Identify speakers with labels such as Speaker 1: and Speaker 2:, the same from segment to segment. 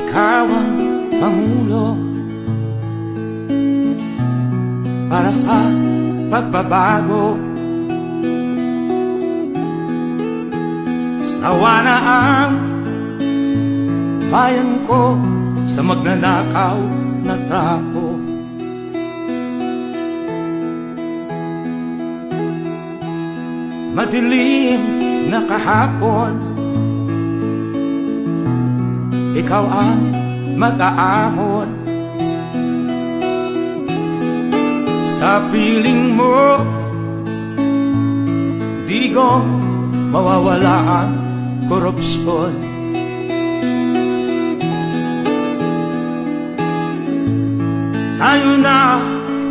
Speaker 1: Ikaw ang pangulo para sa pagbabago. Sawa na ang bayan ko sa magnanakaw na tao. Madilim na kahapon, ikaw ang mag-aahon. Sa piling mo, digong mawawala ang korupsyon. Tayo na,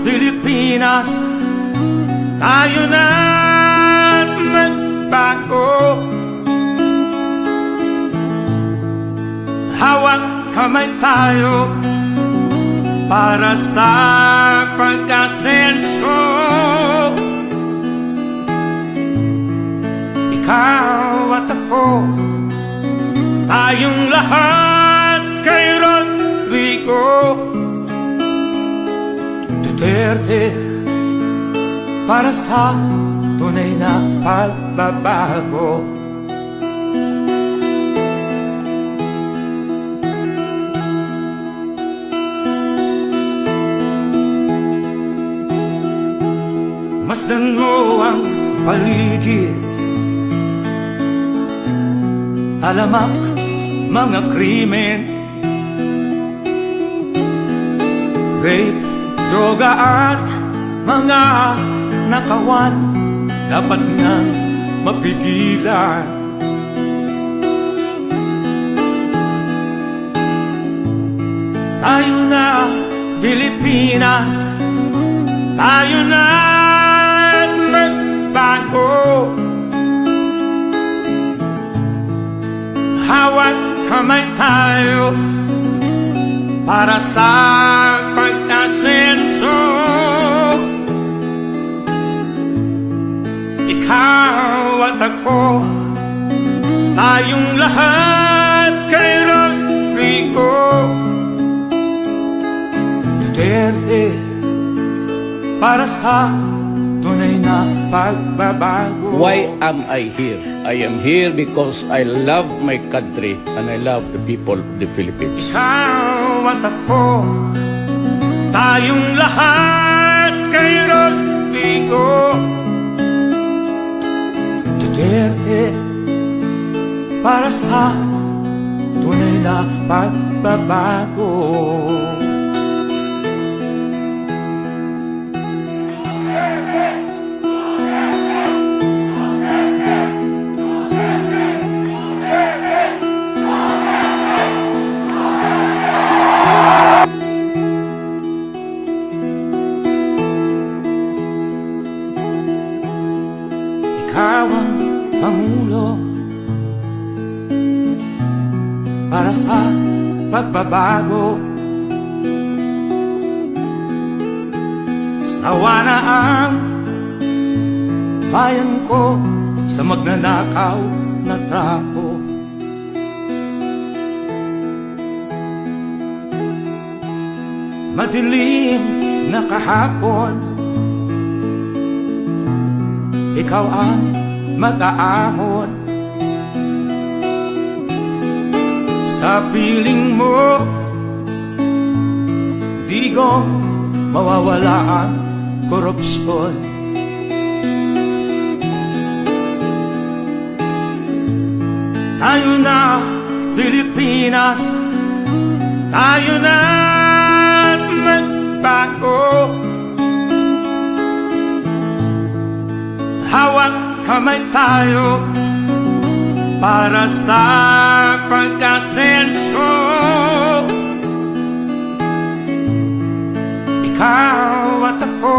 Speaker 1: Pilipinas, tayo na magbago. Hawak kamay tayo para sa pag-asenso. Ikaw at ako, tayong lahat kay Rodrigo. Duterte, para sa tunay na pagbabago. Masdan mo ang paligid, talamak mga krimen, rape, droga at mga nakawan, dapat nang mapigilan. Tayo na, Pilipinas, tayo na magbago. Hawak kamay tayo para sa pag-asenso. Ikaw at ako, tayong lahat kay Rodrigo. Duterte, para sa tunay na pagbabago.
Speaker 2: Why am I here? I am here because I love my country and I love the people of the Philippines.
Speaker 1: Ikaw at ako, tayong lahat kay Rodrigo. Duterte, para sa tunay na pagbabago. Ikaw ang pangulo para sa pagbabago. Sawa na ang bayan ko sa magnanakaw na tao. Madilim na kahapon, ikaw ang mag-aahon. Sa piling mo, digong mawawala ang korupsyon. Tayo na, Pilipinas, tayo na magbago. Hawak kamay tayo para sa pag-asenso. Ikaw at ako,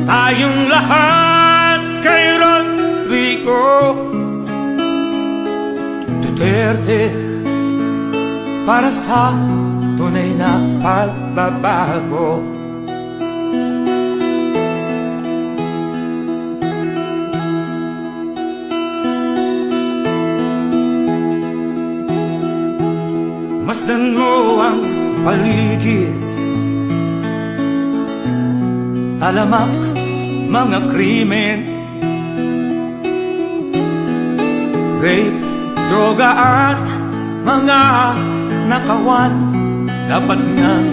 Speaker 1: tayong lahat kay Rodrigo. Duterte, para sa tunay na pagbabago. Masdan mo ang paligid, talamak mga krimen, rape, droga at mga nakawan, dapat nang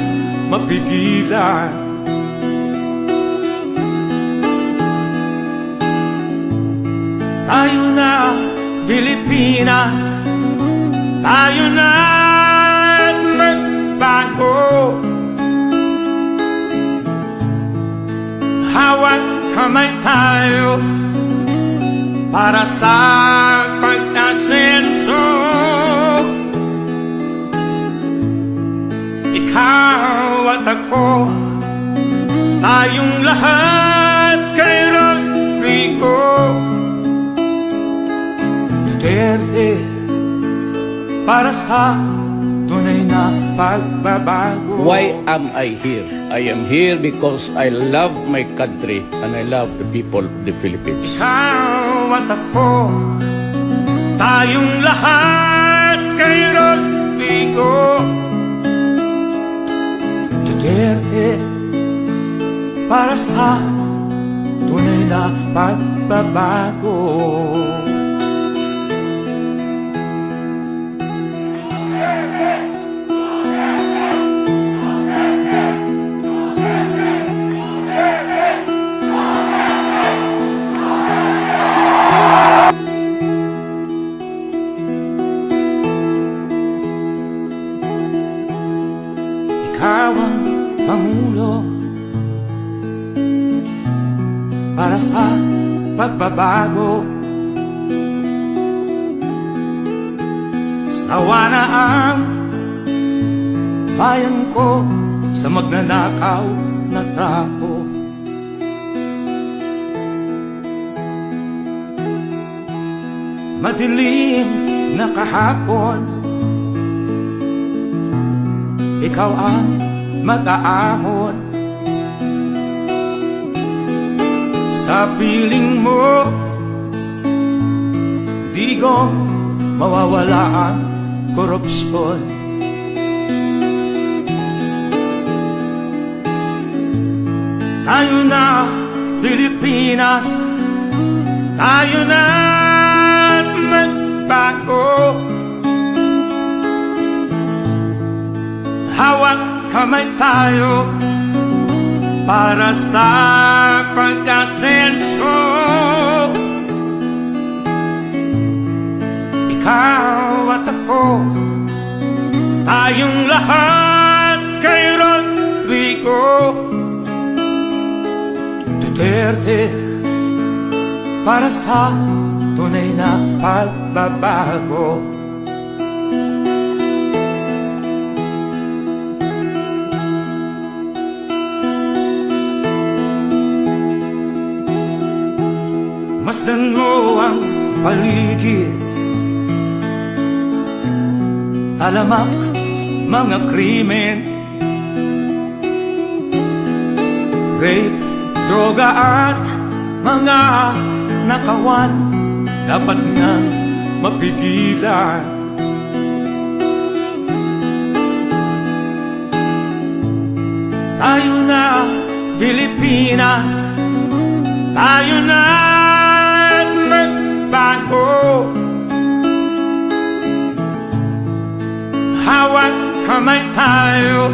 Speaker 1: mapigilan. Tayo na Pilipinas, tayo na magbago. Hawak kamay tayo para sa pag-asenso. Ikaw at ako, tayong lahat kay Rodrigo Duterte, para sa tunay na pagbabago.
Speaker 2: Why am I here? I am here because I love my country and I love the people of the Philippines.
Speaker 1: Ikaw at ako, tayong lahat kay Rodrigo Duterte, para sa tunay na pagbabago. Ikaw ang Pangulo para sa pagbabago. Sawa na ang bayan ko sa magnanakaw na tao. Madilim na kahapon, ikaw ang mag-aahon. Sa piling mo, digong mawawala ang korupsyon. Tayo na Pilipinas, tayo na magbago. Hawak kamay tayo para sa pag-asenso. Ikaw at ako, tayong lahat kay Rodrigo Duterte, para sa tunay na pagbabago. Masdan mo ang paligid, talamak mga krimen, rape, droga at mga nakawan, dapat nang mapigilan. Tayo na Pilipinas, tayo na magbago. Hawak kamay tayo